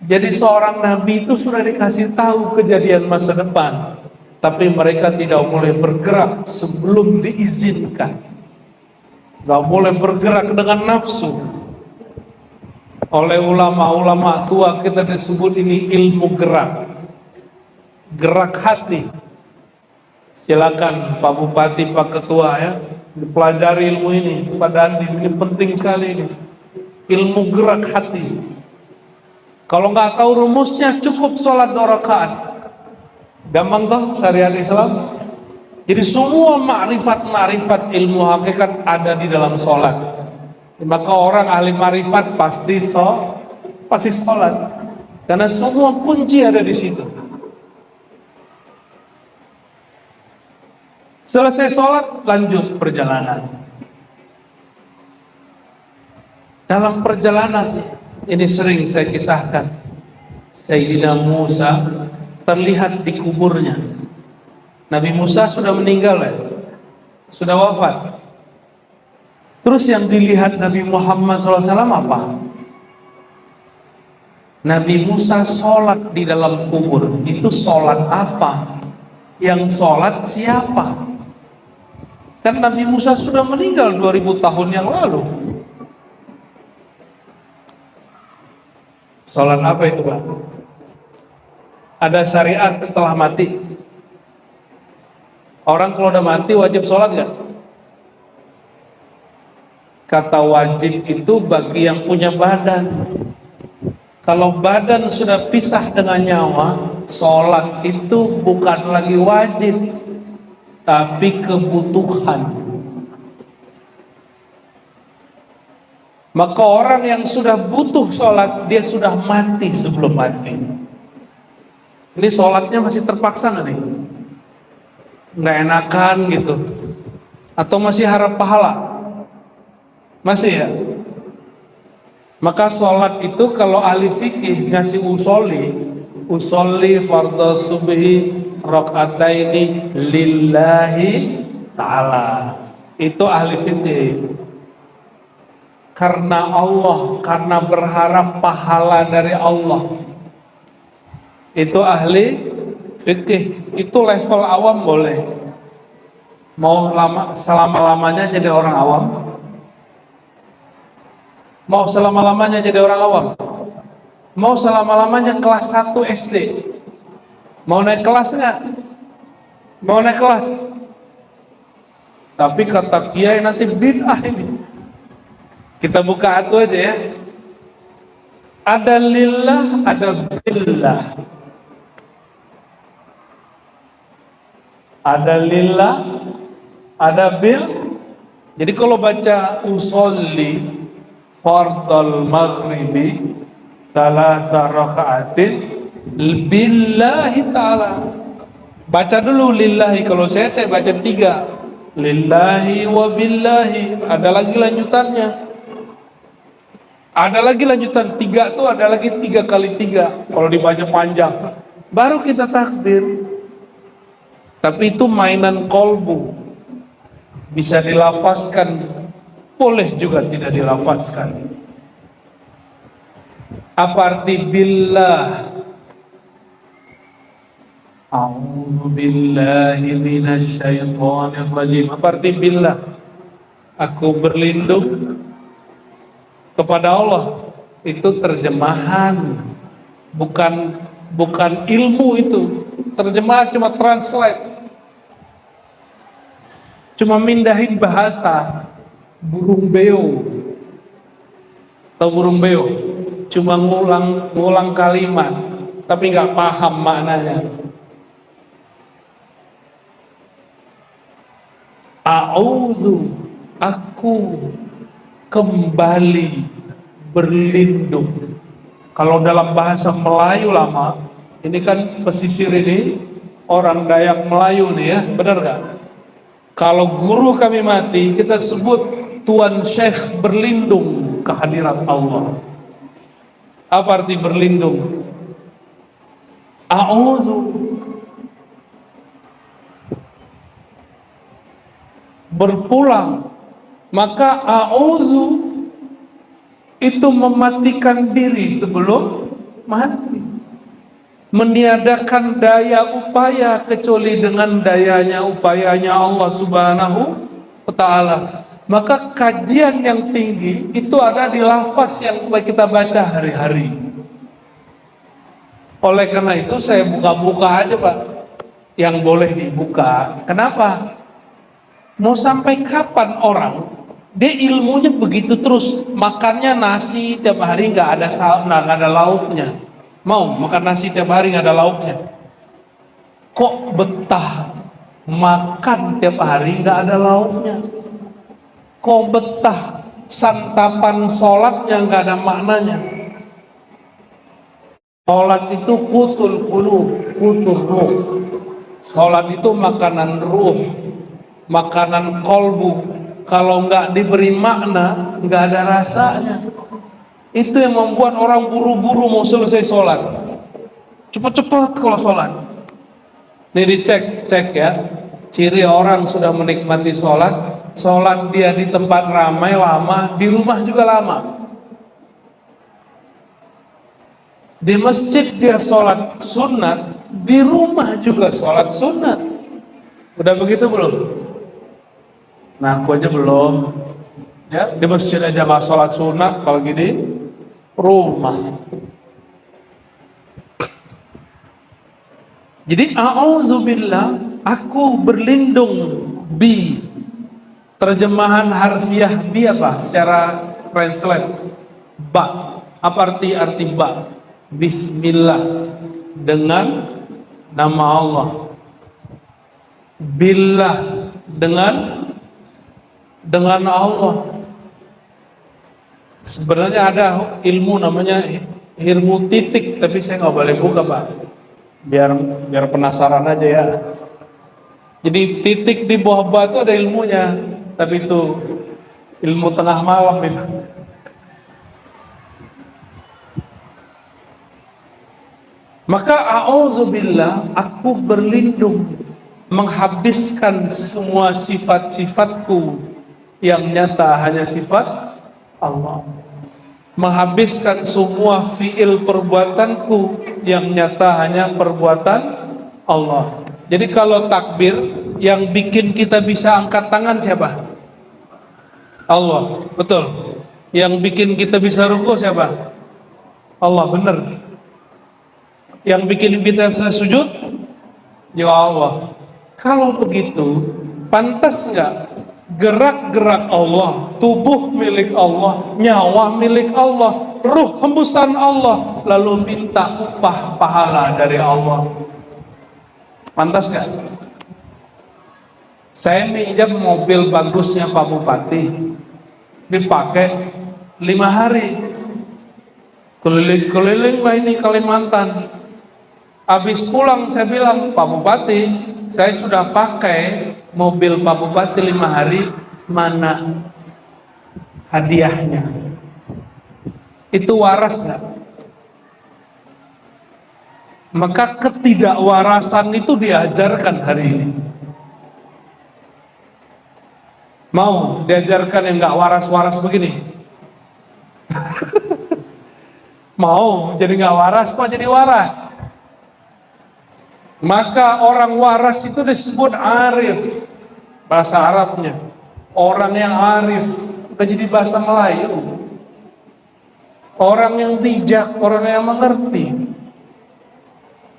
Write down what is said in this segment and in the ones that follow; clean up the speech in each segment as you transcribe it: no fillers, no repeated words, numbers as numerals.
Jadi seorang nabi itu sudah dikasih tahu kejadian masa depan, tapi mereka tidak boleh bergerak sebelum diizinkan. Gak boleh bergerak dengan nafsu. Oleh ulama-ulama tua kita disebut ini ilmu gerak, gerak hati. Silakan Pak Bupati, Pak Ketua ya, dipelajari ilmu ini. Pak Dandi, ini penting sekali ini. Ilmu gerak hati. Kalau nggak tahu rumusnya, cukup sholat 2 rakaat. Gampang toh syariat Islam. Jadi semua makrifat ilmu hakikat ada di dalam sholat. Maka orang ahli marifat pasti sholat, karena semua kunci ada di situ. Selesai sholat, lanjut perjalanan. Dalam perjalanan ini sering saya kisahkan, Sayyidina Musa terlihat di kuburnya. Nabi Musa sudah meninggal ya, sudah wafat. Terus yang dilihat Nabi Muhammad SAW apa? Nabi Musa sholat di dalam kubur. Itu sholat apa? Yang sholat siapa? Kan Nabi Musa sudah meninggal 2000 tahun yang lalu. Sholat apa itu Pak? Ada syariat setelah mati. Orang kalau udah mati wajib sholat gak? Kata wajib itu bagi yang punya badan. Kalau badan sudah pisah dengan nyawa, sholat itu bukan lagi wajib, tapi kebutuhan. Maka orang yang sudah butuh sholat, dia sudah mati sebelum mati. Ini sholatnya masih terpaksa nggak nih? Nggak enakan gitu? Atau masih harap pahala? Masih ya? Maka sholat itu kalau ahli fikih ngasih usolli fardhu subhi rakaataini lillahi ta'ala, itu ahli fikih. Karena Allah, karena berharap pahala dari Allah, itu ahli fikih. Itu level awam boleh. Mau selama-lamanya jadi orang awam? Mau selama-lamanya jadi orang awam? Mau selama-lamanya kelas 1 SD? Mau naik kelas nggak? Mau naik kelas? Tapi kata kiai nanti bid'ah ini. Kita buka atu aja ya. Ada lillah, ada billah. Ada lillah, ada bil. Jadi kalau baca usolli fardal maghribi salasa raka'atin billahi ta'ala, baca dulu lillahi. Kalau saya baca 3, lillahi wa billahi. Ada lagi lanjutannya, ada lagi lanjutan 3 tuh, ada lagi 3 kali 3 kalau dibaca panjang, baru kita takbir. Tapi itu mainan kolbu, bisa dilafazkan, boleh juga tidak dilafazkan. Apa arti billah? A'udzu billahi minasy syaithanir rajim. Apa arti billah? Aku berlindung kepada Allah. Itu terjemahan, bukan ilmu itu. Terjemahan cuma translate, cuma mindahin bahasa. Burung beo, atau burung beo, cuma ngulang kalimat, tapi nggak paham maknanya. A'udzu, aku kembali berlindung. Kalau dalam bahasa Melayu lama, ini kan pesisir ini orang Dayak Melayu nih ya, benar gak? Kalau guru kami mati, kita sebut Tuan Syekh berlindung kehadirat Allah. Apa arti berlindung? A'udzu, berpulang. Maka a'udzu itu mematikan diri sebelum mati. Meniadakan daya upaya kecuali dengan dayanya upayanya Allah Subhanahu wa Ta'ala. Maka kajian yang tinggi itu ada di lafaz yang kita baca hari-hari. Oleh karena itu saya buka-buka aja Pak, yang boleh dibuka. Kenapa? Mau sampai kapan orang dia ilmunya begitu terus, makannya nasi tiap hari nggak ada lauknya. Mau makan nasi tiap hari nggak ada lauknya? Kok betah makan tiap hari nggak ada lauknya? Kok betah santapan sholat yang nggak ada maknanya? Sholat itu kutul qulub, kutul ruh. Sholat itu makanan ruh, makanan kolbu. Kalau nggak diberi makna, nggak ada rasanya. Itu yang membuat orang buru-buru mau selesai sholat. Cepat-cepat kalau sholat. Nih cek ya. Ciri orang sudah menikmati sholat. Sholat dia di tempat ramai lama, di rumah juga lama. Di masjid dia sholat sunat, di rumah juga sholat sunat. Udah begitu belum? Nah, aku aja belum. Ya, di masjid aja nggak sholat sunat, kalau gini rumah. Jadi a'udzubillah, aku berlindung bi. Terjemahan harfiah bi apa? Secara translate ba. Apa arti ba? Bismillah, dengan nama Allah. Billah, dengan Allah. Sebenarnya ada ilmu namanya ilmu titik, tapi saya nggak boleh buka Pak, biar penasaran aja ya. Jadi titik di bawah batu ada ilmunya, tapi itu ilmu tengah malam itu. Maka a'udzubillah, aku berlindung menghabiskan semua sifat-sifatku yang nyata hanya sifat Allah. Menghabiskan semua fiil perbuatanku yang nyata hanya perbuatan Allah. Jadi kalau takbir yang bikin kita bisa angkat tangan siapa? Allah, betul. Yang bikin kita bisa ruku siapa? Allah, benar. Yang bikin kita bisa sujud ya Allah. Kalau begitu, pantas nggak gerak-gerak Allah, tubuh milik Allah, nyawa milik Allah, ruh hembusan Allah, lalu minta upah pahala dari Allah? Pantas nggak? Saya minjam mobil bagusnya Pak Bupati, dipakai 5 hari, keliling-keliling lah ini Kalimantan. Habis pulang saya bilang, Pak Bupati, saya sudah pakai mobil Pak Bupati 5 hari, mana hadiahnya? Itu waras nggak? Maka ketidakwarasan itu diajarkan hari ini. Mau diajarkan yang nggak waras-waras begini? Mau jadi nggak waras, kok jadi waras? Maka orang waras itu disebut arif, bahasa Arabnya. Orang yang arif, udah jadi bahasa Melayu. Orang yang bijak, orang yang mengerti.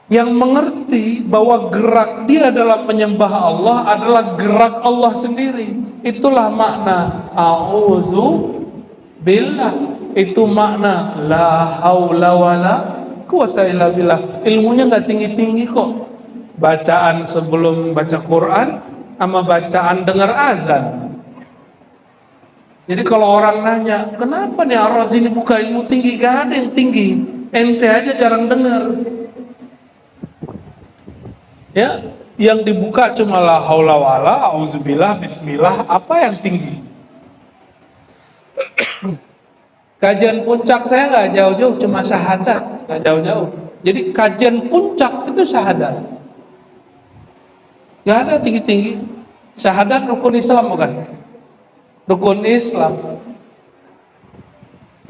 Yang mengerti bahwa gerak dia dalam menyembah Allah adalah gerak Allah sendiri. Itulah makna a'udzu billah. Itu makna la haula wala quwata illa billah. Ilmunya nggak tinggi-tinggi kok. Bacaan sebelum baca Quran sama bacaan dengar azan. Jadi kalau orang nanya, kenapa nih Ar-Razi ini buka ilmu tinggi? Gak ada yang tinggi, ente aja jarang dengar. Ya, yang dibuka cuma la haula wala, auzubillah, bismillah, apa yang tinggi? Kajian puncak saya nggak jauh-jauh, cuma syahadat, nggak jauh-jauh. Jadi kajian puncak itu syahadat. Nggak ada tinggi-tinggi. Syahadat rukun Islam bukan? Rukun Islam.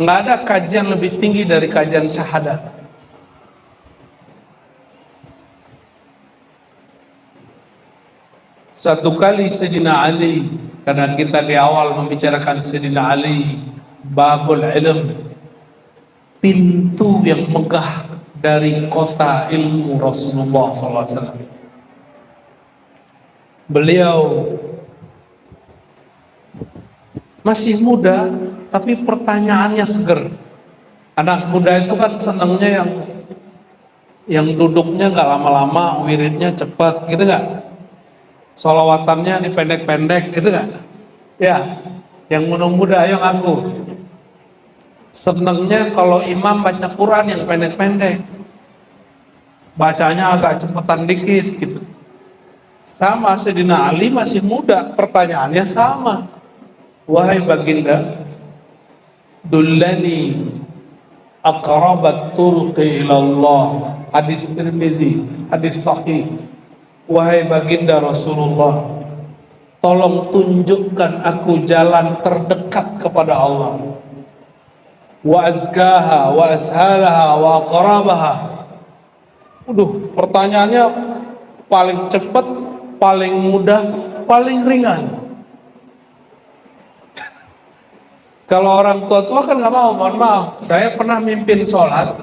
Nggak ada kajian lebih tinggi dari kajian syahadat. Satu kali Sayyidina Ali, karena kita di awal membicarakan Sayyidina Ali, babul ilm, pintu yang megah dari kota ilmu Rasulullah SAW. Beliau masih muda, tapi pertanyaannya seger. Anak muda itu kan senangnya yang duduknya nggak lama-lama, wiridnya cepat, gitu nggak? Sholawatannya dipendek-pendek, gitu nggak? Ya, yang muda ayo ngaku. Senangnya kalau imam baca Quran yang pendek-pendek, bacanya agak cepetan dikit, gitu. Sama Sayyidina Ali masih muda, pertanyaannya sama. Wahai baginda, dullani aqrabat turuqi ilallah. Hadis Tirmizi, hadis sahih. Wahai baginda Rasulullah, tolong tunjukkan aku jalan terdekat kepada Allah. Wa azkaha wa ashalaha wa aqrabaha. Pertanyaannya paling cepat, paling mudah, paling ringan. Kalau orang tua kan nggak mau, mohon maaf. Saya pernah mimpin sholat,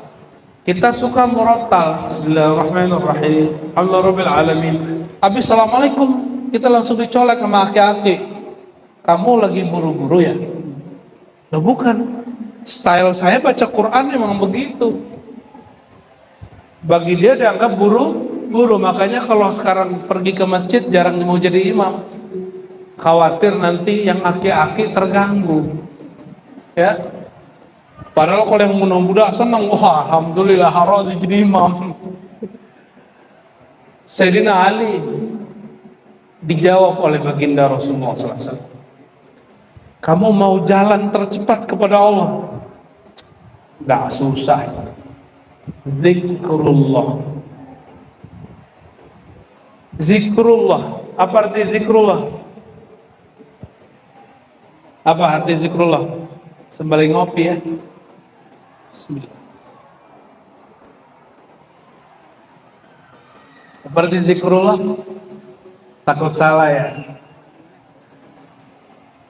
kita suka murattal, Bismillahirrahmanirrahim, Alhamdulillahirabbil alamin. Habis assalamualaikum, kita langsung dicolek sama aki-aki. Kamu lagi buru-buru ya? Nah bukan, style saya baca Quran memang begitu. Bagi dia dianggap buru-buru, makanya kalau sekarang pergi ke masjid jarang mau jadi imam. Khawatir nanti yang aki-aki terganggu. Ya, padahal kalau yang muda-muda senang, wah alhamdulillah harus jadi imam. Sayyidina Ali dijawab oleh baginda Rasulullah SAW, kamu mau jalan tercepat kepada Allah? Nggak susah. Zikrullah. Zikrullah. Apa arti zikrullah? Apa arti zikrullah? Sembari ngopi ya. Bismillah. Seperti zikrullah, takut salah ya.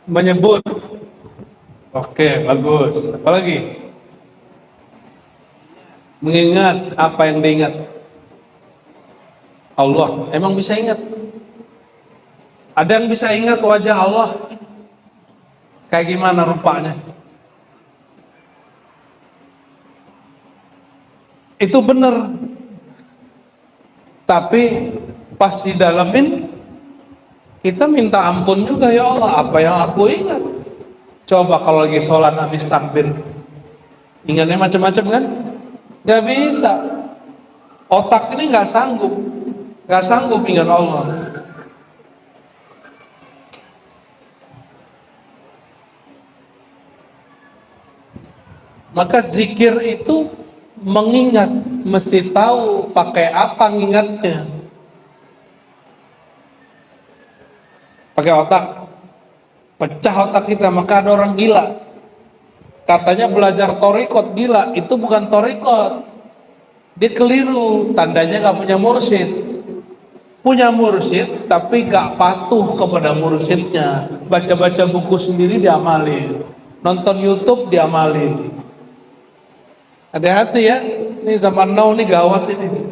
Menyebut. Oke, bagus. Apalagi? Mengingat apa yang diingat. Allah, emang bisa ingat? Ada yang bisa ingat wajah Allah? Kayak gimana rupanya? Itu benar, tapi pas didalamin kita minta ampun juga, ya Allah apa yang aku ingat. Coba kalau lagi sholat habis takbir ingatnya macam-macam kan, nggak bisa. Otak ini nggak sanggup ingat Allah. Maka zikir itu mengingat, mesti tahu pakai apa ngingatnya. Pakai otak, pecah otak kita. Maka ada orang gila, katanya belajar torikot, gila. Itu bukan torikot, dia keliru, tandanya gak punya mursyid. Punya mursyid tapi gak patuh kepada mursyidnya. Baca-baca buku sendiri diamalin, nonton YouTube diamalin. Hati-hati ya, ini zaman now nih gawat ini.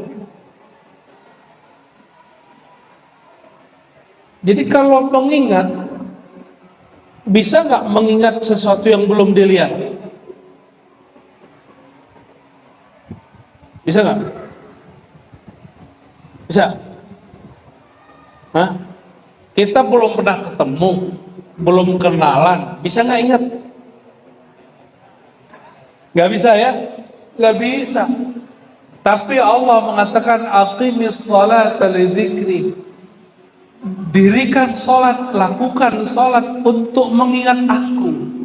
Jadi kalau mengingat, bisa nggak mengingat sesuatu yang belum dilihat? Bisa nggak? Bisa? Hah? Kita belum pernah ketemu, belum kenalan, bisa nggak ingat? Nggak bisa ya? Nggak bisa. Tapi Allah mengatakan aqimis salata lidzikri. Dirikan sholat, lakukan sholat untuk mengingat aku.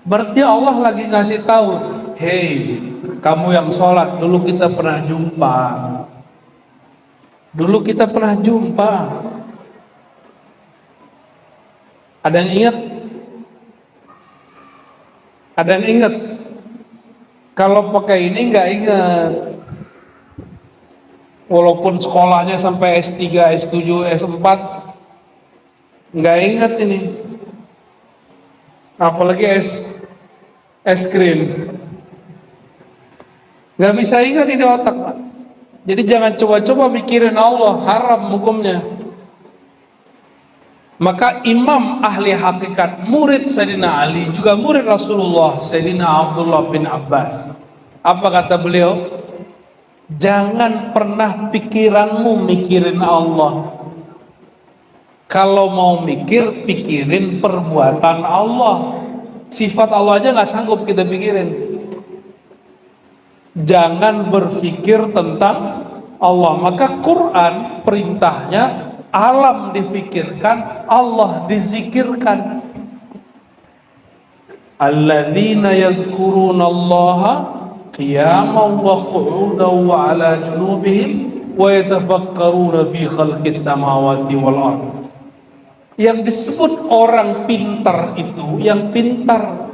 Berarti Allah lagi ngasih tahu, hei kamu yang sholat, dulu kita pernah jumpa. Dulu kita pernah jumpa. Ada yang ingat? Ada yang ingat? Kalau pakai ini nggak ingat. Walaupun sekolahnya sampai S3, S7, S4, nggak ingat ini, apalagi es krim, nggak bisa ingat ini otak, Pak. Jadi jangan coba-coba mikirin Allah, haram hukumnya. Maka imam ahli hakikat, murid Sayyidina Ali, juga murid Rasulullah, Sayyidina Abdullah bin Abbas, apa kata beliau? Jangan pernah pikiranmu mikirin Allah. Kalau mau mikir, pikirin perbuatan Allah. Sifat Allah aja nggak sanggup kita pikirin. Jangan berpikir tentang Allah. Maka Quran perintahnya alam difikirkan, Allah dizikirkan. Alladzina yazkuruna Allaha qiyaman wa qu'udan wa ala junubihim wa yatafakkaruna fi khalqis samawati wal ardh. Yang disebut orang pintar itu, yang pintar,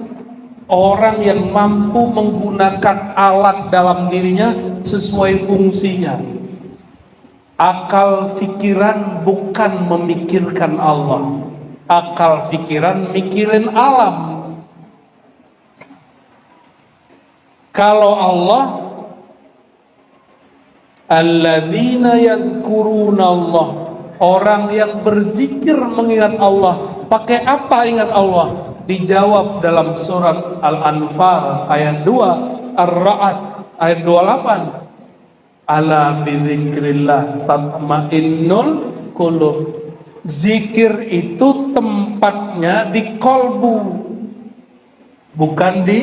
orang yang mampu menggunakan alat dalam dirinya sesuai fungsinya. Akal pikiran bukan memikirkan Allah, akal pikiran mikirin alam. Kalau Allah, alladzina yazkuruna Allah, orang yang berzikir mengingat Allah. Pakai apa ingat Allah? Dijawab dalam surat Al-Anfal ayat 2, Ar-Ra'd ayat 28. Ala bidzikrillah tatmainnul qulub. Zikir itu tempatnya di kolbu, bukan di.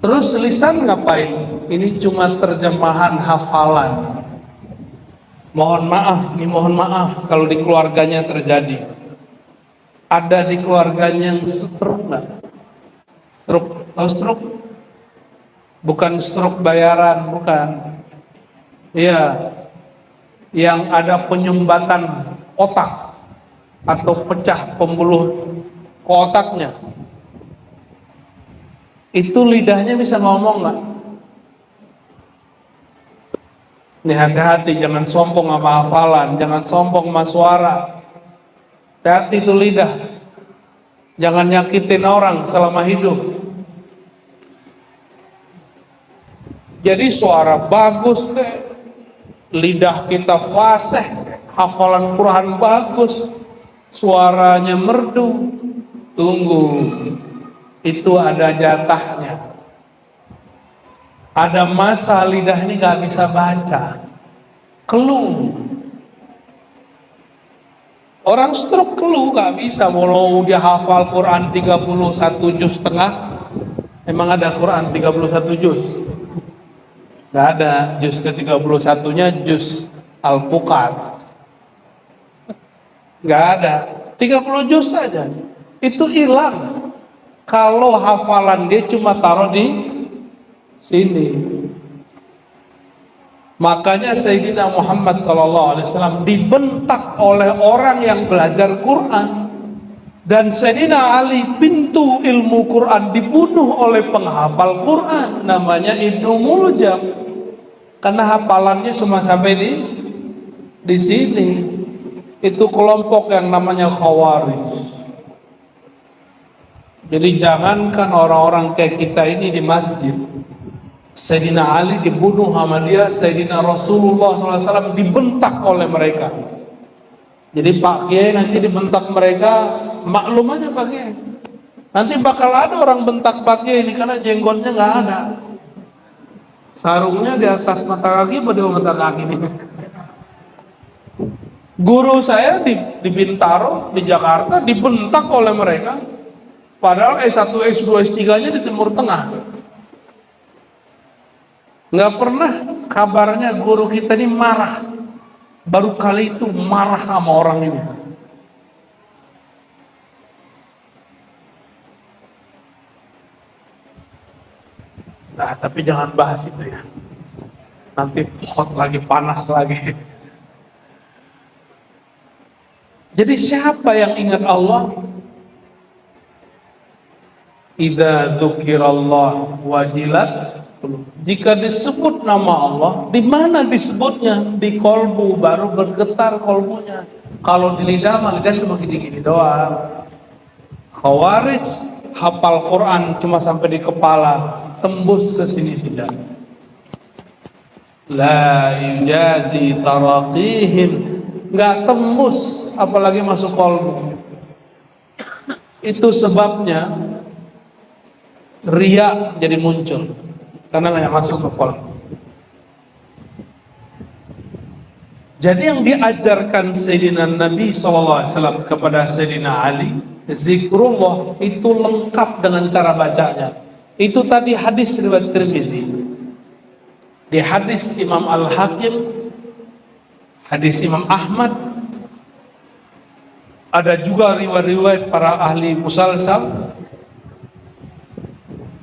Terus lisan ngapain? Ini cuma terjemahan hafalan. Mohon maaf kalau di keluarganya terjadi. Ada di keluarganya yang stroke nggak? Stroke, tahu stroke? Bukan stroke bayaran, bukan. Iya, yang ada penyumbatan otak atau pecah pembuluh ke otaknya. Itu lidahnya bisa ngomong nggak? Nih hati-hati, jangan sombong sama hafalan, jangan sombong sama suara. Hati-hati itu lidah. Jangan nyakitin orang selama hidup. Jadi suara bagus deh, lidah kita fasih, hafalan Quran bagus, suaranya merdu. Tunggu, itu ada jatahnya. Ada masa lidah ini gak bisa baca, keluh. Orang stroke keluh gak bisa, walau dia hafal Quran 31 juz setengah. Emang ada Quran 31 juz? Gak ada. Juz ke-31 nya juz Al-Fuqat, gak ada. 30 juz saja. Itu hilang kalau hafalan dia cuma taruh di sini. Makanya Sayyidina Muhammad SAW dibentak oleh orang yang belajar Quran, dan Sayyidina Ali pintu ilmu Quran dibunuh oleh penghafal Quran namanya Ibnu Muljam, karena hafalannya cuma sampai di sini. Itu kelompok yang namanya Khawarij. Jadi jangankan orang-orang kayak kita ini di masjid, Sayyidina Ali dibunuh sama dia, Sayyidina Rasulullah SAW dibentak oleh mereka. Jadi Pak Kiai nanti dibentak mereka, maklum aja Pak Kiai. Nanti bakal ada orang bentak Pak Kiai ini karena jenggotnya nggak ada, sarungnya di atas mata kaki, pada mata kaki ini. Guru saya di Bintaro, di Jakarta dibentak oleh mereka, padahal S1, S2, S3-nya di Timur Tengah. Nggak pernah kabarnya guru kita ini marah. Baru kali itu marah sama orang ini. Nah, tapi jangan bahas itu ya. Nanti hot lagi, panas lagi. Jadi siapa yang ingat Allah? Idza dzukirallah wajilat. Jika disebut nama Allah, di mana disebutnya? Di kolbu, baru bergetar kolbunya. Kalau di lidah mah lidah cuma gini-gini doang. Khawarij hafal Quran cuma sampai di kepala, tembus ke sini tidak. La yujazi taraqihim, nggak tembus apalagi masuk kolbu. Itu sebabnya riya jadi muncul karena nggak masuk ke kolbu. Jadi yang diajarkan Sayyidina Nabi SAW kepada Sayyidina Ali, zikrullah itu lengkap dengan cara bacanya. Itu tadi hadis riwayat Tirmizi. Di hadis Imam Al-Hakim, hadis Imam Ahmad, ada juga riwayat-riwayat para ahli musalsal.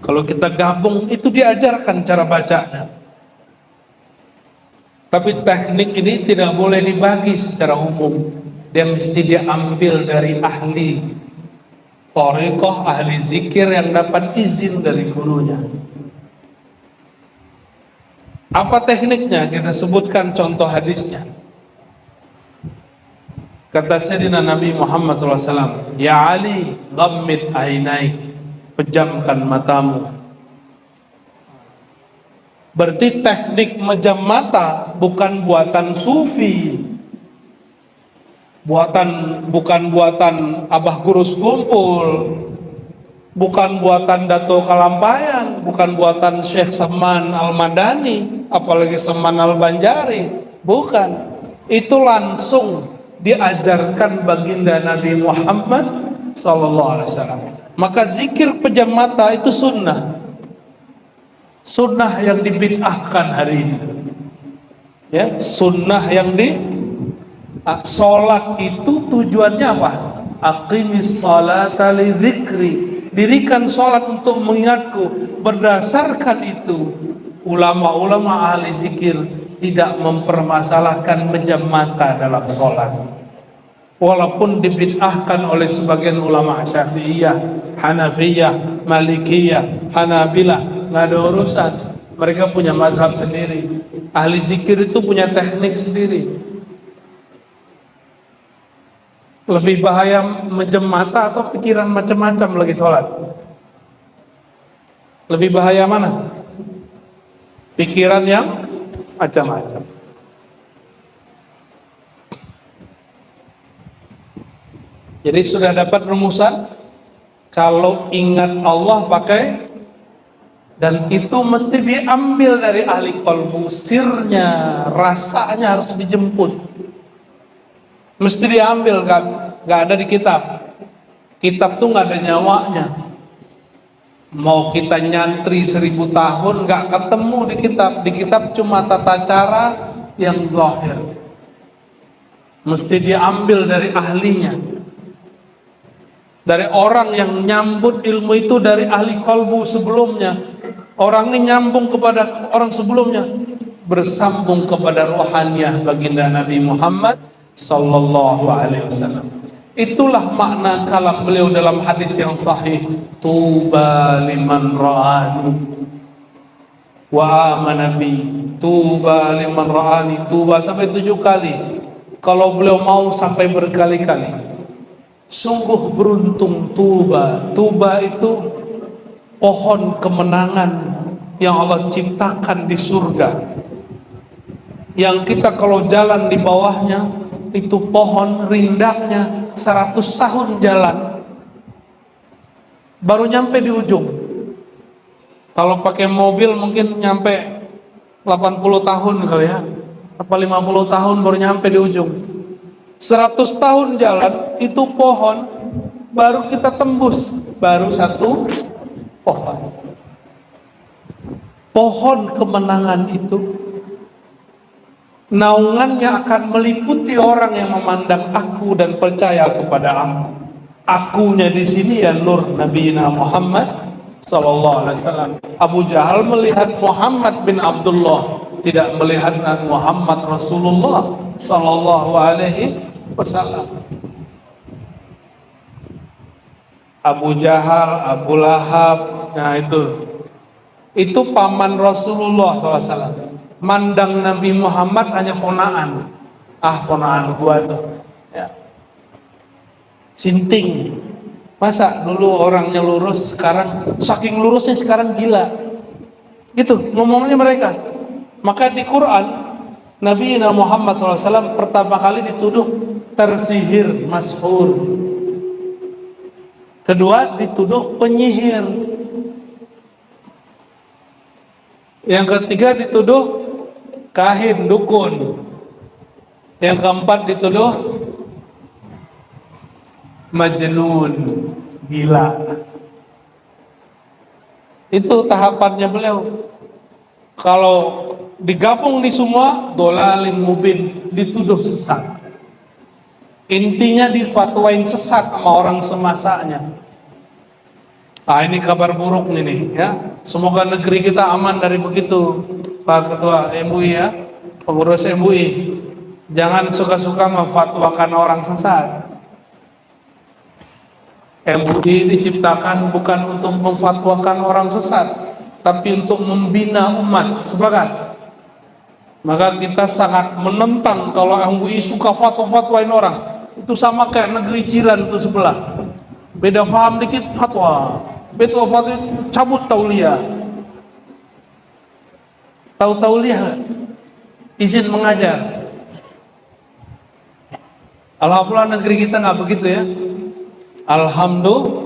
Kalau kita gabung itu diajarkan cara bacanya. Tapi teknik ini tidak boleh dibagi secara umum. Dia mesti diambil dari ahli thariqah, ahli zikir yang dapat izin dari gurunya. Apa tekniknya? Kita sebutkan contoh hadisnya. Kata Sayyidina Nabi Muhammad SAW, Ya Ali, ghammid ainaik, pejamkan matamu. Berarti teknik mejam mata bukan buatan sufi, bukan buatan Abah Gurus Gumpul, bukan buatan Dato Kalampayan, bukan buatan Syekh Saman Al-Madani, apalagi Saman Al-Banjari, bukan. Itu langsung diajarkan baginda Nabi Muhammad SAW. Maka zikir pejam mata itu sunnah. Sunnah yang dibid'ahkan hari ini, ya, sunnah yang sholat itu tujuannya apa? Aqimis salata li dzikri, dirikan sholat untuk mengingatku. Berdasarkan itu ulama-ulama ahli zikir tidak mempermasalahkan mejam mata dalam sholat, walaupun dibid'ahkan oleh sebagian ulama Syafi'iyah, Hanafiyah, Malikiyah, Hanabilah. Nggak ada urusan, mereka punya mazhab sendiri. Ahli zikir itu punya teknik sendiri. Lebih bahaya mejam mata atau pikiran macam-macam lagi sholat? Lebih bahaya mana? Pikiran yang macam-macam. Jadi sudah dapat rumusan, kalau ingat Allah pakai, dan itu mesti diambil dari ahli qalbu, sirnya, rasanya harus dijemput. Mesti diambil, gak ada di kitab. Kitab tuh gak ada nyawanya. Mau kita nyantri 1000 tahun gak ketemu di kitab. Di kitab cuma tata cara yang zahir. Mesti diambil dari ahlinya, dari orang yang nyambut ilmu itu dari ahli qalbu sebelumnya. Orang ini nyambung kepada orang sebelumnya, bersambung kepada rohaniah baginda Nabi Muhammad sallallahu alaihi wasallam. Itulah makna kalam beliau dalam hadis yang sahih, tuba liman ra'ani wa amana bi. Tuba liman ra'ani, tuba sampai 7 kali. Kalau beliau mau sampai berkali-kali. Sungguh beruntung tuba. Tuba itu pohon kemenangan yang Allah ciptakan di surga, yang kita kalau jalan di bawahnya itu pohon rindaknya 100 tahun jalan baru nyampe di ujung. Kalau pakai mobil mungkin nyampe 80 tahun kali ya, apa 50 tahun baru nyampe di ujung. 100 tahun jalan itu pohon baru kita tembus, baru satu pohon. Pohon kemenangan itu naungannya akan meliputi orang yang memandang aku dan percaya kepada aku. Akunya di sini ya nur Nabi Muhammad sallallahu alaihi wasallam. Abu Jahal melihat Muhammad bin Abdullah, tidak melihat Muhammad Rasulullah sallallahu alaihi wasallam. Abu Jahal, Abu Lahab, nah itu paman Rasulullah SAW. Mandang Nabi Muhammad hanya ponaan. Ah, ponaan gua tuh. Ya. Sinting. Masa dulu orangnya lurus, sekarang saking lurusnya sekarang gila. Gitu ngomongnya mereka. Maka di Quran Nabi Muhammad SAW pertama kali dituduh tersihir, mashur. Kedua dituduh penyihir. Yang ketiga dituduh kahin, dukun. Yang keempat dituduh majnun, gila. Itu tahapannya beliau. Kalau digabung di semua, dolalin mubin, dituduh sesat. Intinya difatwain sesat sama orang semasanya. Ah, ini kabar buruk nih ya. Semoga negeri kita aman dari begitu, Pak Ketua MUI ya, pengurus MUI. Jangan suka-suka memfatwakan orang sesat. MUI diciptakan bukan untuk memfatwakan orang sesat, tapi untuk membina umat. Sepakat? Maka kita sangat menentang kalau MUI suka fatwa-fatwain orang. Itu sama kayak negeri jiran itu sebelah. Beda paham dikit fatwa. Beda fatwa cabut tauliah. Tahu tauliah? Izin mengajar. Alhamdulillah negeri kita nggak begitu ya. Alhamdulillah.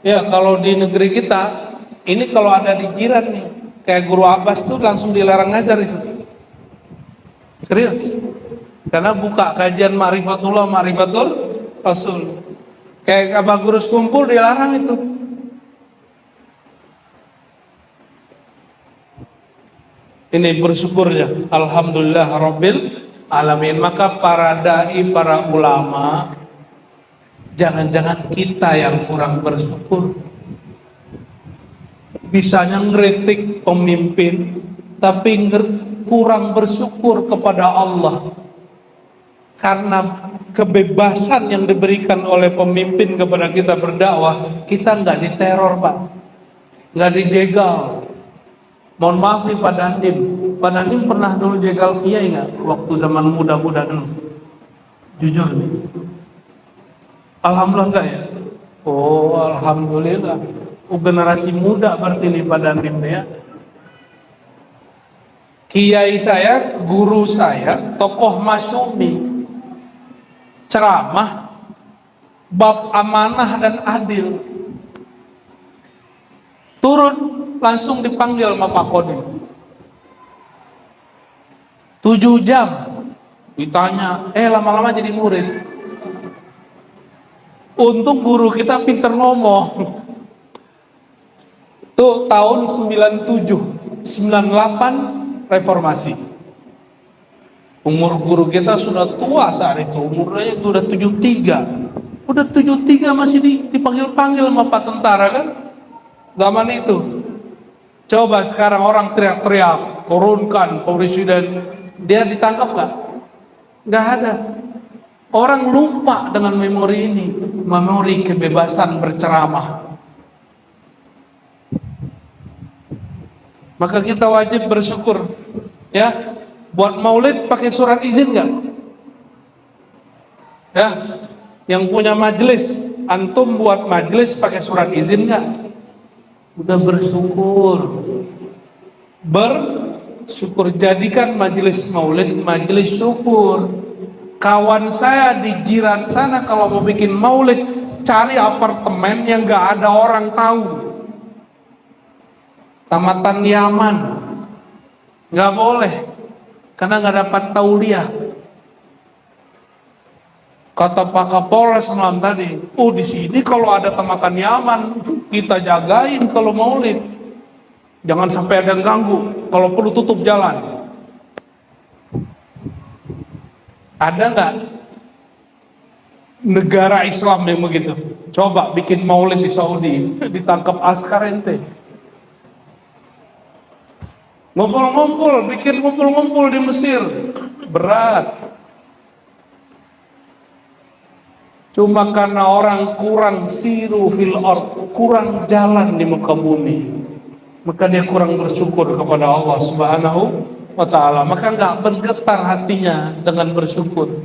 Ya kalau di negeri kita ini kalau ada di jiran nih, kayak Guru Abbas tuh langsung dilarang ngajar itu. Serius. Karena buka kajian Ma'rifatullah, Ma'rifatul Rasul. Kayak abang guru kumpul dilarang itu. Ini bersyukurnya. Alhamdulillah Rabbil Alamin. Maka para dai, para ulama, jangan-jangan kita yang kurang bersyukur. Bisanya ngeritik pemimpin, tapi kurang bersyukur kepada Allah. Karena kebebasan yang diberikan oleh pemimpin kepada kita berdakwah, kita nggak diteror Pak, nggak dijegal. Mohon maaf nih Pak Dandim, Pak Dandim pernah dulu jegal kiai nggak waktu zaman muda-muda dulu? Jujur nih. Alhamdulillah enggak ya? Oh alhamdulillah. Generasi muda berarti nih Pak Dandim ya. Kiai saya, guru saya, tokoh masyumi, ceramah bab amanah dan adil. Turun langsung dipanggil sama Pak Kodim. 7 jam ditanya, lama-lama jadi murid. Untung guru kita pinter ngomong. Itu tahun 97, 98 reformasi. Umur guru kita sudah tua saat itu, umurnya itu udah 73. Udah 73 masih dipanggil-panggil sama Pak tentara kan? Zaman itu. Coba sekarang orang teriak-teriak, turunkan presiden, dia ditangkap nggak? Nggak ada. Orang lupa dengan memori ini, memori kebebasan berceramah. Maka kita wajib bersyukur, ya. Buat maulid pakai surat izin nggak? Ya, yang punya majelis, antum buat majelis pakai surat izin nggak? Udah bersyukur, bersyukur. Jadikan majelis maulid majelis syukur. Kawan saya di jiran sana kalau mau bikin maulid, cari apartemen yang nggak ada orang tahu. Tamatan Yaman, nggak boleh, karena nggak dapat tauliah. Kata Pak Kapolres malam tadi, di sini kalau ada tamatan Yaman, kita jagain kalau maulid. Jangan sampai ada yang ganggu, kalau perlu tutup jalan. Ada nggak negara Islam yang begitu? Coba bikin maulid di Saudi, ditangkap askar ente. Ngumpul-ngumpul, bikin ngumpul-ngumpul di Mesir, berat. Cuma karena orang kurang siru fil ard, kurang jalan di muka bumi, maka dia kurang bersyukur kepada Allah Subhanahu wa ta'ala. Maka nggak bergetar hatinya dengan bersyukur.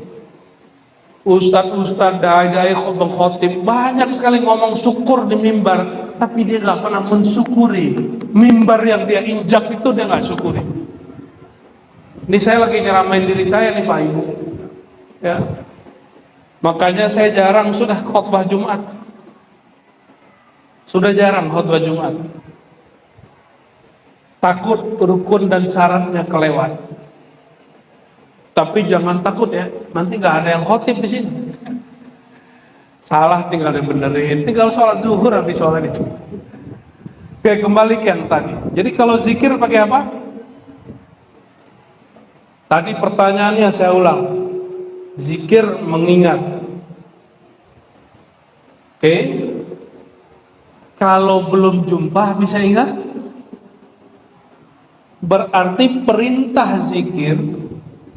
Ustadz-ustadz, dai-dai, khotib banyak sekali ngomong syukur di mimbar, tapi dia nggak pernah mensyukuri mimbar yang dia injak itu, dia nggak syukuri. Ini saya lagi nyeramain diri saya nih Pak Ibu, ya. Makanya saya jarang sudah khotbah Jumat, sudah jarang khotbah Jumat. Takut rukun dan syaratnya kelewat. Tapi jangan takut ya, nanti nggak ada yang khotib di sini. Salah tinggal dibenerin, tinggal sholat zuhur habis sholat itu. Oke, kembali ke yang tadi. Jadi kalau zikir pakai apa? Tadi pertanyaannya saya ulang. Zikir mengingat. Oke. Kalau belum jumpa bisa ingat? Berarti perintah zikir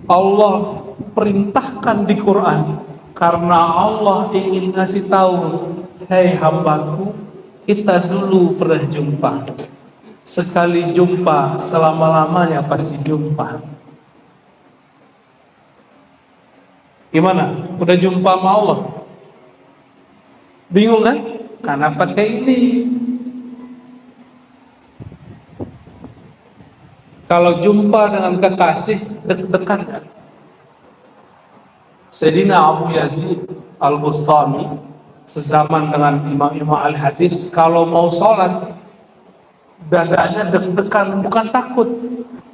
Allah perintahkan di Quran karena Allah ingin ngasih tahu, hei hambaku, kita dulu pernah jumpa. Sekali jumpa, selama-lamanya pasti jumpa. Gimana? Udah jumpa sama Allah? Bingung kan? Karena pakai ini. Kalau jumpa dengan kekasih, deg-degan kan? Sayyidina Abu Yazid Al-Bustami, sezaman dengan imam-imam al-hadis, kalau mau sholat, dadanya deg-degan, bukan takut,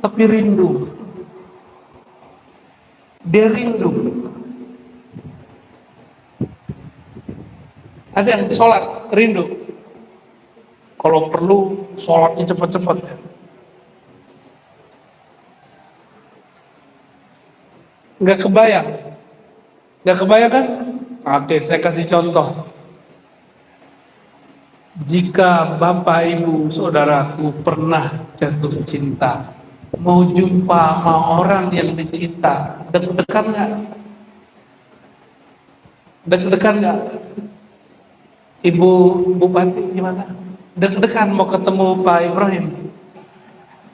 tapi rindu. Dia rindu. Ada yang sholat, rindu. Kalau perlu, sholatnya cepat-cepat ya. Nggak kebayang kan? Oke, saya kasih contoh. Jika bapak ibu saudaraku pernah jatuh cinta, mau jumpa sama orang yang dicinta, deg-degan nggak? Deg-degan nggak? Ibu Bupati gimana? Deg-degan mau ketemu Pak Ibrahim?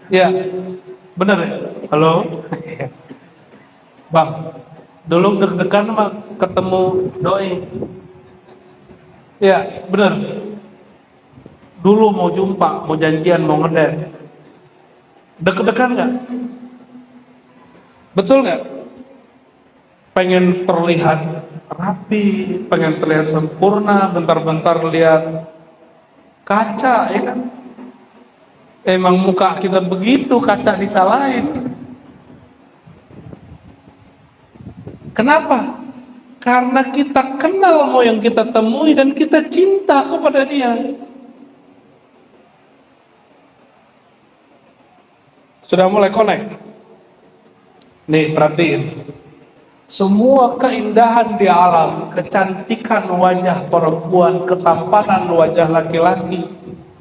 Ya, benar ya? Halo? Bang, dulu deg-degan mah ketemu doi. Ya, benar. Dulu mau jumpa, mau janjian, mau ngedate. Deg-degan nggak? Betul nggak? Pengen terlihat rapi, pengen terlihat sempurna, bentar-bentar lihat kaca, ya kan? Emang muka kita begitu, kaca disalahin. Kenapa? Karena kita kenal mau yang kita temui dan kita cinta kepada dia. Sudah mulai connect? Nih, perhatiin. Semua keindahan di alam, kecantikan wajah perempuan, ketampanan wajah laki-laki,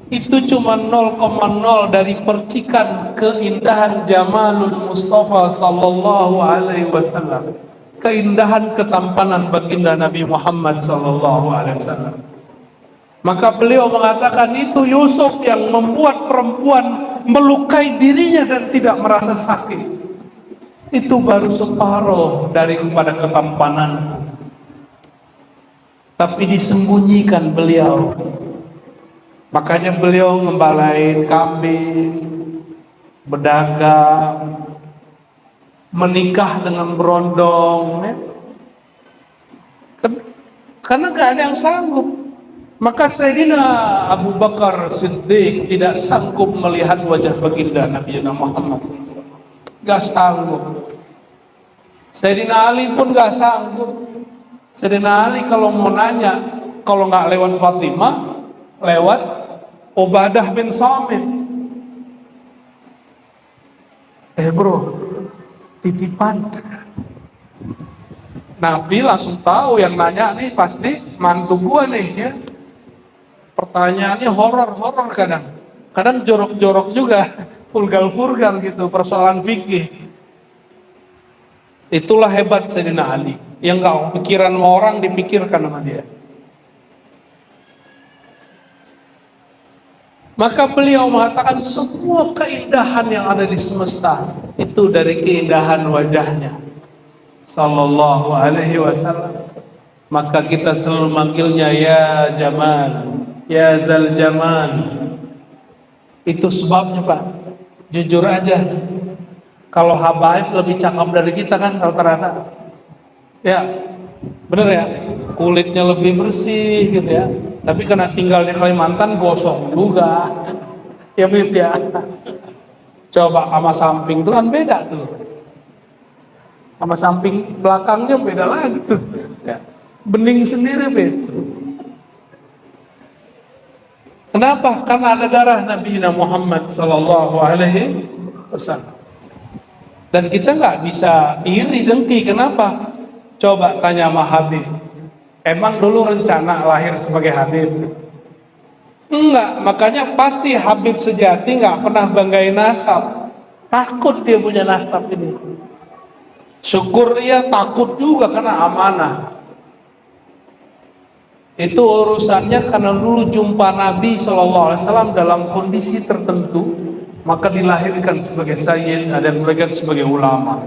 itu cuma 0,0 dari percikan keindahan Jamalul Mustafa sallallahu alaihi wasallam. Keindahan ketampanan baginda Nabi Muhammad sallallahu alaihi wasallam. Maka beliau mengatakan itu Yusuf yang membuat perempuan melukai dirinya dan tidak merasa sakit. Itu baru separuh daripada ketampanan. Tapi disembunyikan beliau. Makanya beliau ngembalain kambing, berdagang, menikah dengan berondong, ya. Karena gak ada yang sanggup. Maka Sayyidina Abu Bakar Siddiq tidak sanggup melihat wajah baginda Nabi Muhammad. Gak sanggup. Sayyidina Ali pun gak sanggup. Sayyidina Ali kalau mau nanya, kalau gak lewat Fatimah, lewat Ubadah bin Samit. Bro, titipan. Nabi langsung tahu yang nanya nih pasti mantu gua nih ya. Pertanyaannya horor kadang. Kadang jorok-jorok juga, vulgar gitu, persoalan fikih. Itulah hebat Sayyidina Ali. Yang gak pikiran sama orang dipikirkan sama dia. Maka beliau mengatakan semua keindahan yang ada di semesta itu dari keindahan wajahnya sallallahu alaihi wasallam. Maka kita selalu manggilnya ya Jamal, ya Zal Jamal. Itu sebabnya Pak. Jujur aja, kalau habaib lebih cakep dari kita kan rata-rata. Ya, bener ya. Kulitnya lebih bersih gitu ya. Tapi karena tinggal di Kalimantan gosong juga. Ya Bib ya. Coba sama samping tuh kan beda tuh. Sama samping belakangnya beda lagi tuh. Ya. Bening sendiri Bib. Kenapa? Karena ada darah Nabi Muhammad Sallallahu Alaihi Wasallam. Dan kita nggak bisa iri dengki. Kenapa? Coba tanya sama Habib. Emang dulu rencana lahir sebagai Habib? Enggak. Makanya pasti Habib sejati nggak pernah banggain nasab. Takut dia punya nasab ini. Syukur ia takut juga karena amanah. Itu urusannya karena dulu jumpa Nabi SAW dalam kondisi tertentu, maka dilahirkan sebagai sayyid, ada yang dilahirkan sebagai ulama.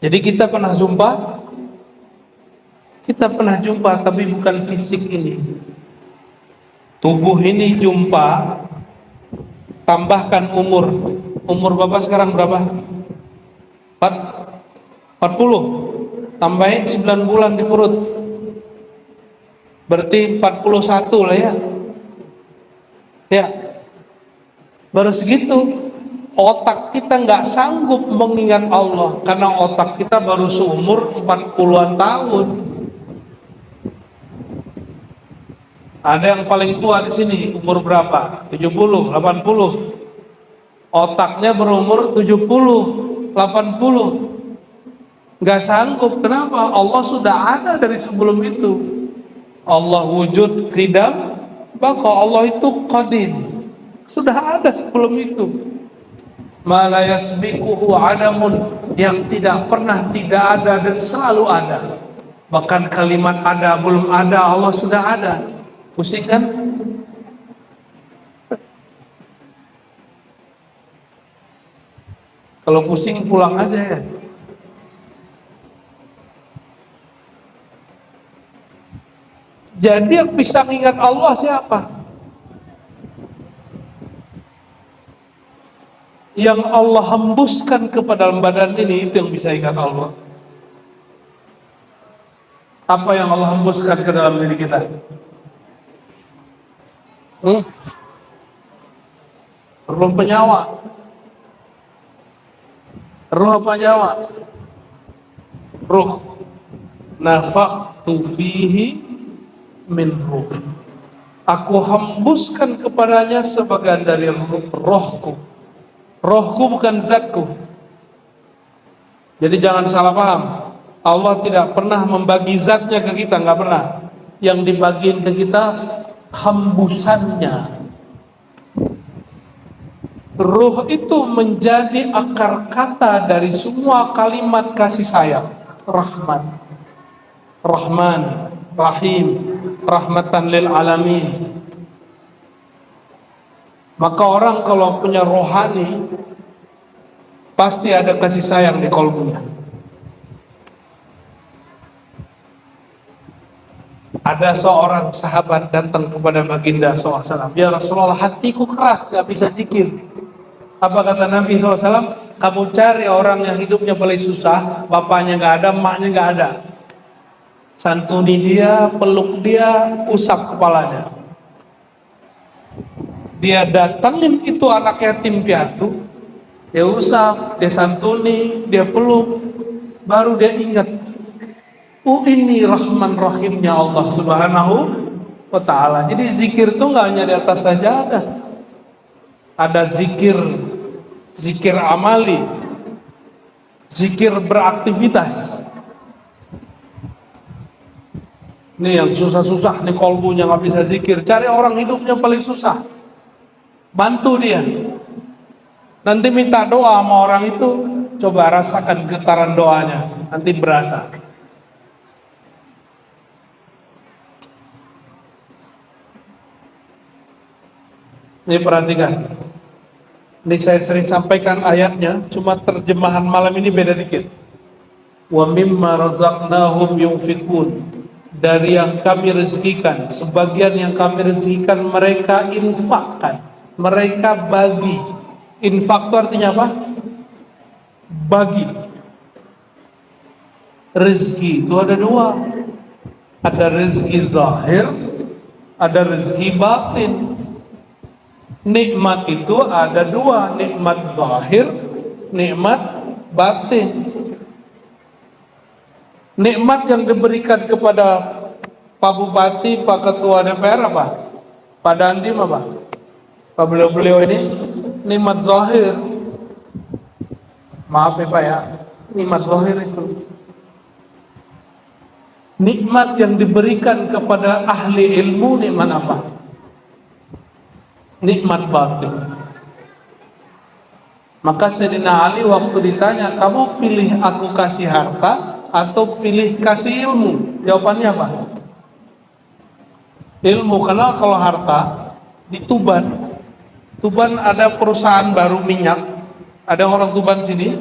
Jadi kita pernah jumpa, tapi bukan fisik ini. Tubuh ini jumpa, tambahkan umur. Umur Bapak sekarang berapa? 40. Tambahin 9 bulan di perut, berarti 41 lah ya. Ya, baru segitu. Otak kita nggak sanggup mengingat Allah karena otak kita baru seumur 40-an tahun. Ada yang paling tua di sini umur berapa? 70, 80. Otaknya berumur 70, 80. Nggak sanggup. Kenapa? Allah sudah ada dari sebelum itu. Allah wujud qidam, maka Allah itu qadim, sudah ada sebelum itu. Ma la yasbiquhu adamun, yang tidak pernah tidak ada dan selalu ada. Bahkan kalimat ada belum ada, Allah sudah ada. Pusing kan? Kalau pusing pulang aja ya. Jadi yang bisa mengingat Allah siapa? Yang Allah hembuskan ke dalam badan ini, itu yang bisa ingat Allah. Apa yang Allah hembuskan ke dalam diri kita? Ruh penyawa. Ruh apa nyawa? Ruh. Nafakhtu fihi min ruh. Aku hembuskan kepadanya sebagian dari rohku. Rohku bukan zatku. Jadi jangan salah paham. Allah tidak pernah membagi zatnya ke kita, nggak pernah. Yang dibagiin ke kita hembusannya. Ruh itu menjadi akar kata dari semua kalimat kasih sayang. Rahmat, Rahman, Rahim, rahmatan lil alamin. Maka orang kalau punya rohani pasti ada kasih sayang di kalbunya. Ada seorang sahabat datang kepada baginda SAW. Ya Rasulullah, hatiku keras, gak bisa zikir. Apa kata Nabi SAW? Kamu cari orang yang hidupnya paling susah, bapaknya gak ada, emaknya gak ada. Santuni dia, peluk dia, usap kepalanya. Dia datangin itu anak yatim piatu, dia usap, dia santuni, dia peluk, baru dia ingat, oh ini Rahman Rahimnya Allah Subhanahu wa Ta'ala. Jadi zikir itu nggak hanya di atas sajadah, ada zikir amali, zikir beraktivitas. Ini yang susah-susah nih, kolbunya nggak bisa zikir, cari orang hidupnya paling susah, bantu dia. Nanti minta doa sama orang itu, coba rasakan getaran doanya, nanti berasa. Ini perhatikan. Ini saya sering sampaikan ayatnya, cuma terjemahan malam ini beda dikit. wa mimma razaqnahum yunfikun, dari yang kami rezekikan, sebagian yang kami rezekikan mereka infakkan, mereka bagi. Infak itu artinya apa? Bagi. Rezeki itu ada dua, ada rezeki zahir, ada rezeki batin. Nikmat itu ada dua, nikmat zahir, nikmat batin. Nikmat yang diberikan kepada Pak Bupati, Pak Ketua DPR apa? Pak Dandim apa? Pak beliau-beliau ini nikmat zahir. Maaf ya Pak ya, nikmat zahir itu. Nikmat yang diberikan kepada ahli ilmu nikmat apa? Nikmat batin. Maka Sayyidina Ali waktu ditanya, kamu pilih aku kasih harta atau pilih kasih ilmu? Jawabannya apa? Ilmu. Karena kalau harta di Tuban ada perusahaan baru minyak, ada orang Tuban sini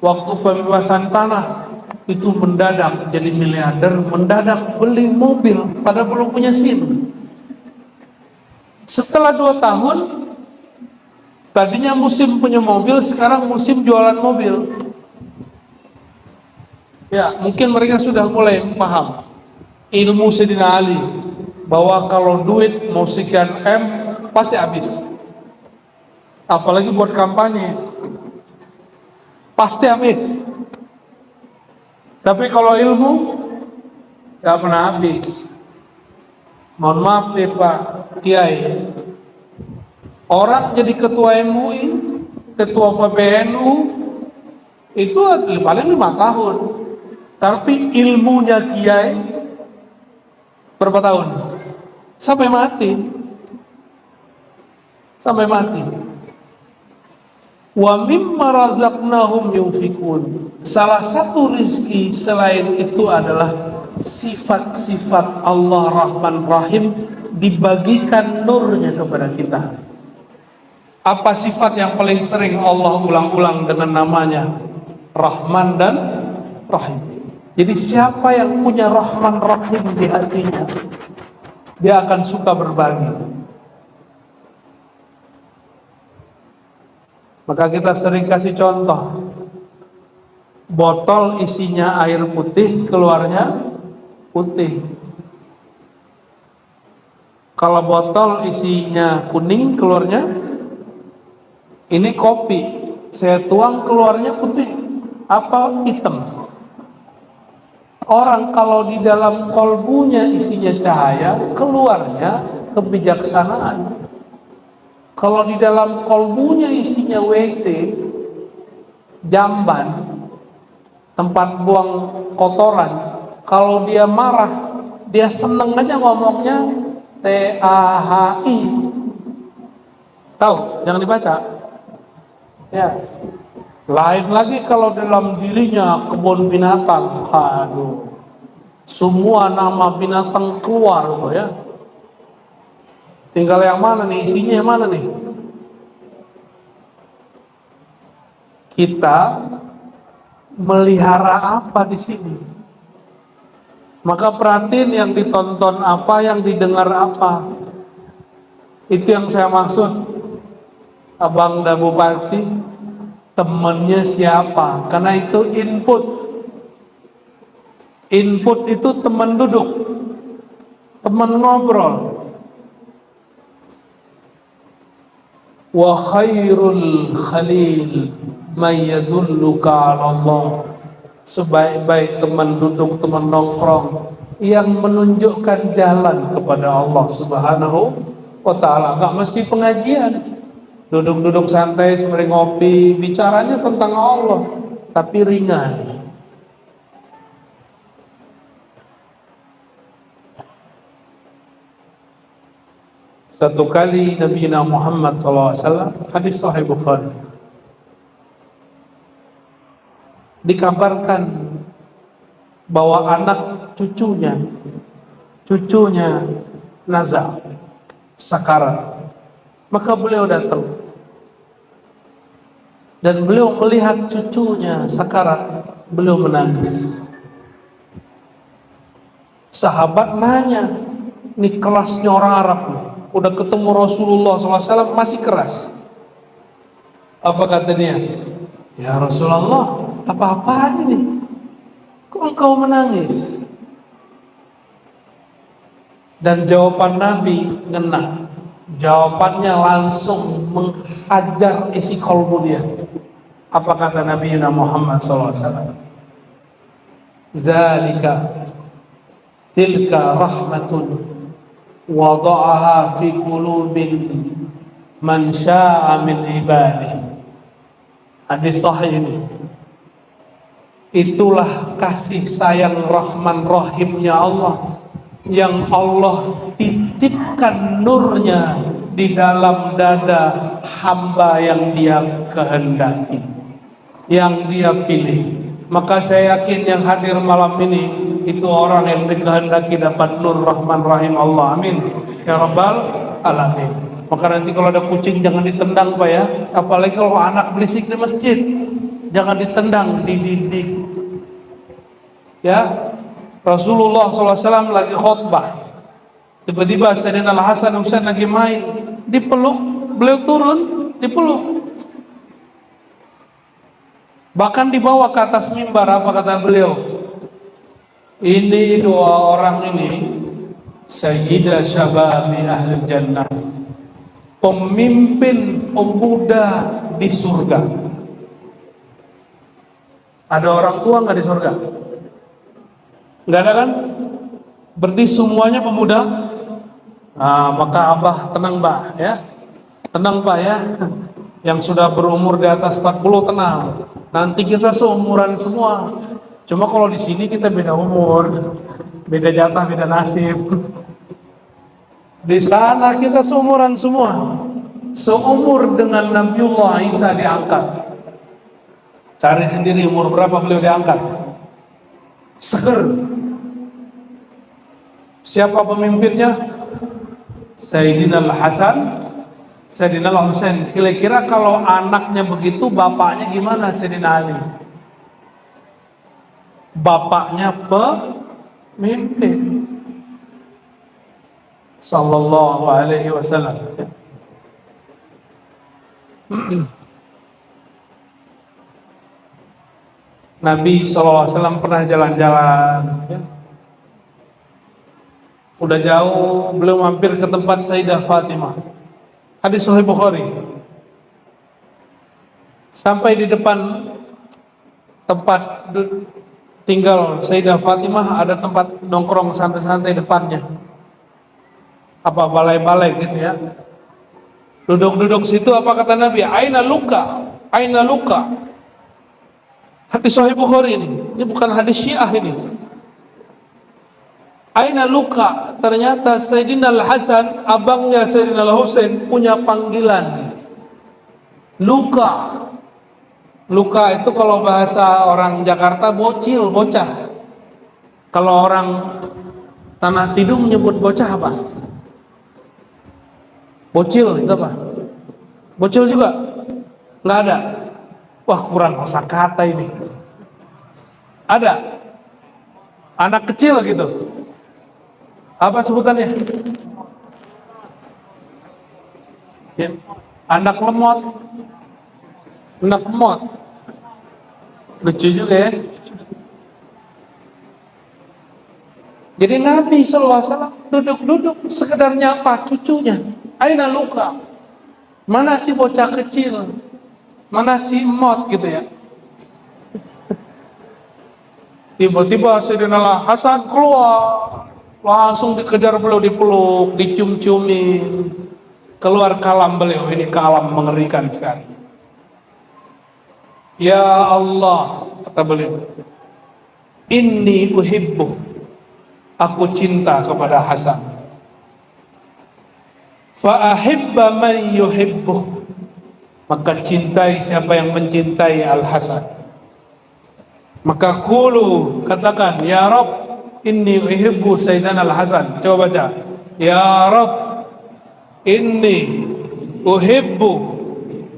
waktu pembebasan tanah itu mendadak jadi miliarder, mendadak beli mobil padahal belum punya SIM. Setelah 2 tahun, tadinya musim punya mobil, sekarang musim jualan mobil. Ya, mungkin mereka sudah mulai paham ilmu Sayyidina Ali, bahwa kalau duit mau sekian M pasti habis. Apalagi buat kampanye, pasti habis. Tapi kalau ilmu gak pernah habis. Mohon maaf nih Pak Kiai, orang jadi ketua MUI, ketua PBNU itu paling 5 tahun, tapi ilmunya Kiai berapa tahun? Sampai mati. Sampai mati. Wa mimma razaqnahum yunfikun. Salah satu rizki selain itu adalah sifat-sifat Allah Rahman Rahim, dibagikan nurnya kepada kita. Apa sifat yang paling sering Allah ulang-ulang dengan namanya? Rahman dan Rahim. Jadi siapa yang punya Rahman Rahim di hatinya, dia akan suka berbagi. Maka kita sering kasih contoh, botol isinya air putih, keluarnya putih. Kalau botol isinya kuning, keluarnya ini kopi, saya tuang keluarnya putih apa hitam. Orang kalau di dalam kolbunya isinya cahaya, keluarnya kebijaksanaan. Kalau di dalam kolbunya isinya WC, jamban, tempat buang kotoran, kalau dia marah, dia seneng aja ngomongnya TAHI. Tahu? Jangan dibaca. Ya. Lain lagi kalau dalam dirinya kebun binatang, aduh, semua nama binatang keluar tuh ya. Tinggal yang mana nih, isinya yang mana nih? Kita melihara apa di sini? Maka perhatiin yang ditonton apa, yang didengar apa. Itu yang saya maksud. Abang dan Bupati, temannya siapa? Karena itu input. Input itu teman duduk, teman ngobrol. Wa khairul khalil may yadulluka 'ala Allah. Sebaik-baik teman duduk, teman nongkrong yang menunjukkan jalan kepada Allah Subhanahu wa taala. Enggak mesti pengajian. Duduk-duduk santai sembari ngopi, bicaranya tentang Allah, tapi ringan. Satu kali Nabi Muhammad SAW, hadis Sahih Bukhari, dikabarkan bahwa anak cucunya nazar, sakarat. Maka beliau datang. Dan beliau melihat cucunya sakarat, beliau menangis. Sahabat nanya, ini kerasnya orang Arab nih, udah ketemu Rasulullah SAW masih keras. Apa kata dia? Ya Rasulullah, apa-apaan ini? Kok engkau menangis? Dan jawaban Nabi ngena. Jawabannya langsung menghajar isi kalbu dia. Apa kata Nabi Muhammad SAW? Zalika tilka rahmatun wada'aha fi qulubin man sya'a min ibadihi. Hadis sahih ini. Itulah kasih sayang Rahman Rahimnya Allah, yang Allah titipkan nurnya di dalam dada hamba yang dia kehendaki, yang dia pilih. Maka saya yakin yang hadir malam ini itu orang yang dikehendaki dapat nur Rahman Rahim Allah. Amin ya rabbal alamin. Maka nanti kalau ada kucing jangan ditendang Pak ya, apalagi kalau anak berisik di masjid, jangan ditendang, dididik ya. Rasulullah SAW lagi khutbah, tiba-tiba Sayyidina Al-Hasan Husain lagi main, dipeluk, beliau turun, dipeluk, bahkan dibawa ke atas mimbar. Apa kata beliau? Ini dua orang ini sayyidah syababi ahli jannah, pemimpin pemuda di surga. Ada orang tua nggak di surga? Nggak ada kan? Berarti semuanya pemuda. Nah, maka Abah tenang Mbak ya, tenang Pak ya. Yang sudah berumur di atas 40 tenang. Nanti kita seumuran semua. Cuma kalau di sini kita beda umur, beda jatah, beda nasib. Di sana kita seumuran semua. Seumur dengan Nabiullah Isa diangkat. Cari sendiri umur berapa beliau diangkat. Seger. Siapa pemimpinnya? Sayyidina Al-Hasan, Sayyidina Al-Husain. Kira-kira kalau anaknya begitu, bapaknya gimana Sayyidina Ali? Bapaknya pemimpin. Sallallahu alaihi wasallam. Nabi SAW pernah jalan-jalan ya. Udah jauh, beliau mampir ke tempat Sayyidah Fatimah. Hadis Sahih Bukhari. Sampai di depan tempat tinggal Sayyidah Fatimah, ada tempat nongkrong santai-santai depannya. Apa balai-balai gitu ya. Duduk-duduk situ, apa kata Nabi? Aina luka, aina luka. Hadis Sahih Bukhari ini bukan hadis Syiah ini. Aina luka, ternyata Sayyidina Al-Hasan, abangnya Sayyidina Al-Husain, punya panggilan luka. Luka itu kalau bahasa orang Jakarta bocil, bocah. Kalau orang Tanah Tidung nyebut bocah apa? Bocil itu apa? Bocil juga? Nggak ada? Wah, kurang kosakata ini. Ada? Anak kecil gitu. Apa sebutannya? Ya. Anak lemot. Anak lemot. Lucu juga ya. Jadi Nabi SAW duduk-duduk sekedar nyapa cucunya. Aina luka. Mana si bocah kecil? Mana si emot gitu ya. Tiba-tiba Sayyidina Hasan keluar, langsung dikejar beliau, dipeluk, dicium-ciumin. Keluar kalam beliau, ini kalam mengerikan sekali. Ya Allah, kata beliau, inni uhibbu, aku cinta kepada Hasan. Fa ahibba man yuhibbu, maka cintai siapa yang mencintai Al-Hasan. Maka qulu, katakan, ya Rabb, inni uhibbu Sayyidina Al-Hasan. Coba baca. Ya Rabb, inni uhibbu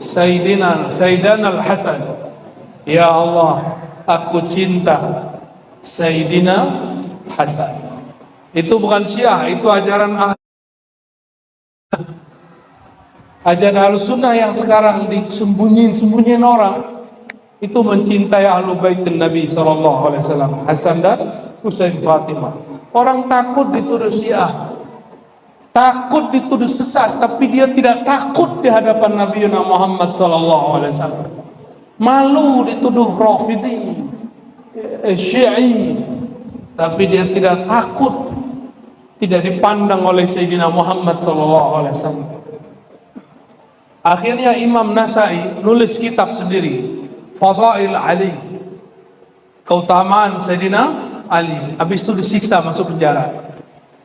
Sayyidina Al-Hasan. Ya Allah, aku cinta Sayyidina Hasan. Itu bukan Syiah, itu ajaran Ahlussunnah yang sekarang disembunyiin orang. Itu mencintai Ahlul Baitin Nabi SAW, Hasan dan Husain Fatimah. Orang takut dituduh Syiah, takut dituduh sesat, tapi dia tidak takut di hadapan Nabi Muhammad SAW. Malu dituduh Rafidhi, Syi'i, tapi dia tidak takut, tidak dipandang oleh Sayyidina Muhammad SAW. Akhirnya Imam Nasai nulis kitab sendiri, Fadail Ali, keutamaan Sayyidina Ali. Habis itu disiksa, masuk penjara.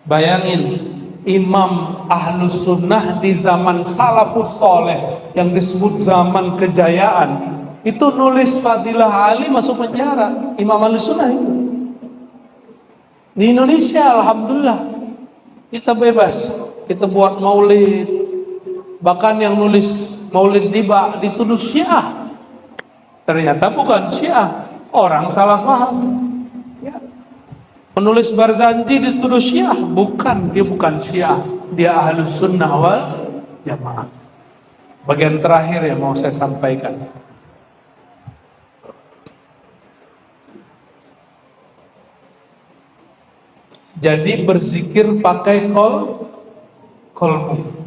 Bayangin, Imam Ahlus Sunnah di zaman Salafus Soleh yang disebut zaman kejayaan, itu nulis Fadilah Ali, masuk penjara. Imam Ahlus Sunnah itu. Di Indonesia alhamdulillah kita bebas, kita buat maulid. Bahkan yang nulis maulid dituduh Syiah. Ternyata bukan Syiah, orang salah paham. Ya. Menulis Barzanji dituduh Syiah, dia bukan Syiah, dia Ahlus Sunnah wal Jamaah. Bagian terakhir yang mau saya sampaikan. Jadi berzikir pakai kolbu.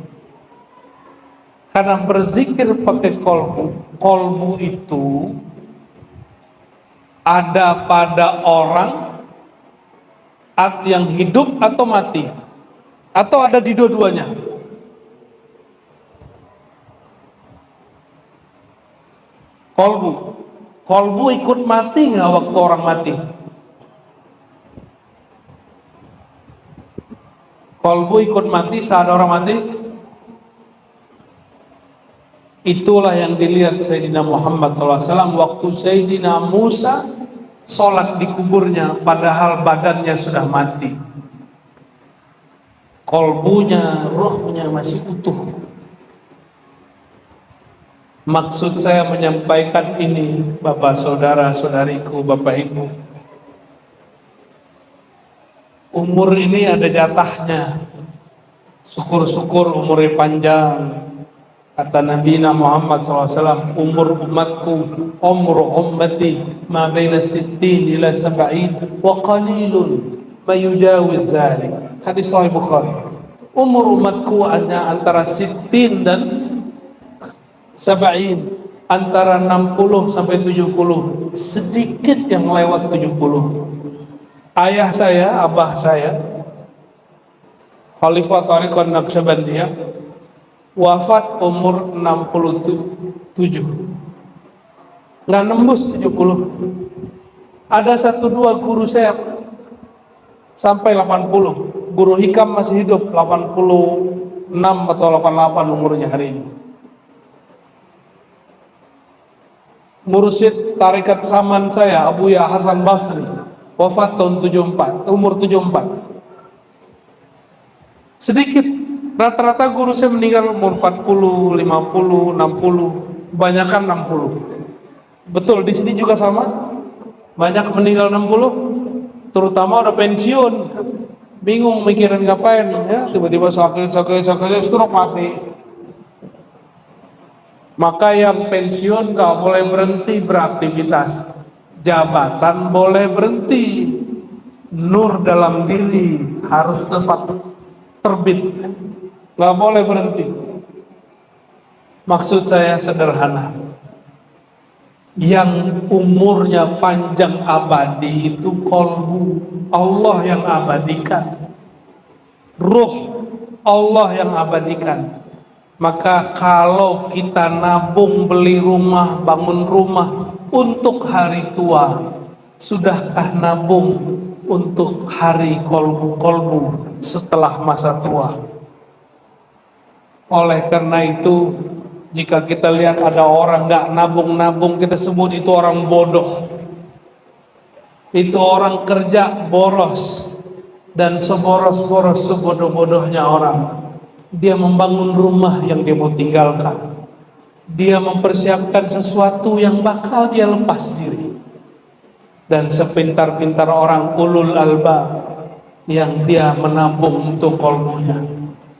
Karena berzikir pakai kolbu itu ada pada orang yang hidup atau mati, atau ada di dua-duanya. Kolbu ikut mati nggak waktu orang mati? Kolbu ikut mati saat orang mati? Itulah yang dilihat Sayyidina Muhammad SAW waktu Sayyidina Musa sholat di kuburnya, padahal badannya sudah mati. Kolbunya, ruhnya masih utuh. Maksud saya menyampaikan ini, Bapak saudara saudariku, Bapak Ibu, umur ini ada jatahnya. Syukur-syukur umurnya panjang. Kata Nabi Muhammad SAW, umur umatku, umur ummati ma baina sittin ila sab'in wa qalilun ma yujawiz dzalik. Hadis Sahih Bukhari. Umur umatku hanya antara sittin dan sab'in, antara 60 sampai 70, sedikit yang lewat 70. Ayah saya, abah saya, Khalifah Thariqah Naqsyabandiyah, wafat umur 67, nggak nembus 70. Ada 1-2 guru saya sampai 80. Guru Hikam masih hidup, 86 atau 88 umurnya hari ini. Mursyid Tarekat Saman saya, Abu Ya Hasan Basri, wafat tahun 74, umur 74. Sedikit. Rata-rata guru saya meninggal umur 40, 50, 60, kebanyakan 60. Betul, di sini juga sama. Banyak meninggal 60, terutama udah pensiun. Bingung mikirin ngapain, ya, tiba-tiba sakit, stroke mati. Maka yang pensiun gak boleh berhenti beraktivitas. Jabatan boleh berhenti. Nur dalam diri harus tetap terbit. Nggak boleh berhenti. Maksud saya sederhana, yang umurnya panjang abadi itu kolbu, Allah yang abadikan, ruh Allah yang abadikan. Maka kalau kita nabung, beli rumah, bangun rumah untuk hari tua, sudahkah nabung untuk hari kolbu setelah masa tua? Oleh karena itu, jika kita lihat ada orang nggak nabung-nabung, kita sebut itu orang bodoh. Itu orang kerja boros, dan seboros-boros, sebodoh-bodohnya orang, dia membangun rumah yang dia mau tinggalkan. dia mempersiapkan sesuatu yang bakal dia lepas diri. Dan sepintar-pintar orang ulul albab yang dia menabung untuk kolbunya,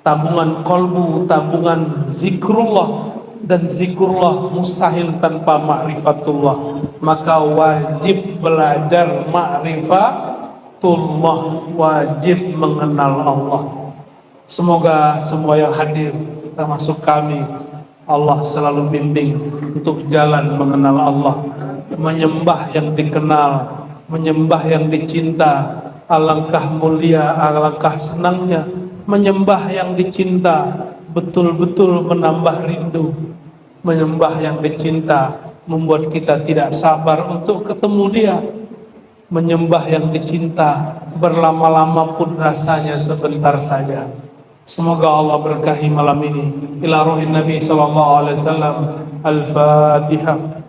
tabungan kolbu, tabungan zikrullah, dan zikrullah mustahil tanpa ma'rifatullah. Maka wajib belajar ma'rifatullah, wajib mengenal Allah. Semoga semua yang hadir, termasuk kami, Allah selalu bimbing untuk jalan mengenal Allah, menyembah yang dikenal, menyembah yang dicinta. Alangkah mulia, alangkah senangnya menyembah yang dicinta, betul-betul menambah rindu. Menyembah yang dicinta membuat kita tidak sabar untuk ketemu dia. Menyembah yang dicinta berlama-lama pun rasanya sebentar saja. Semoga Allah berkahi malam ini. Ila ruhin Nabi sallallahu alaihi wasallam. Al-Fatihah.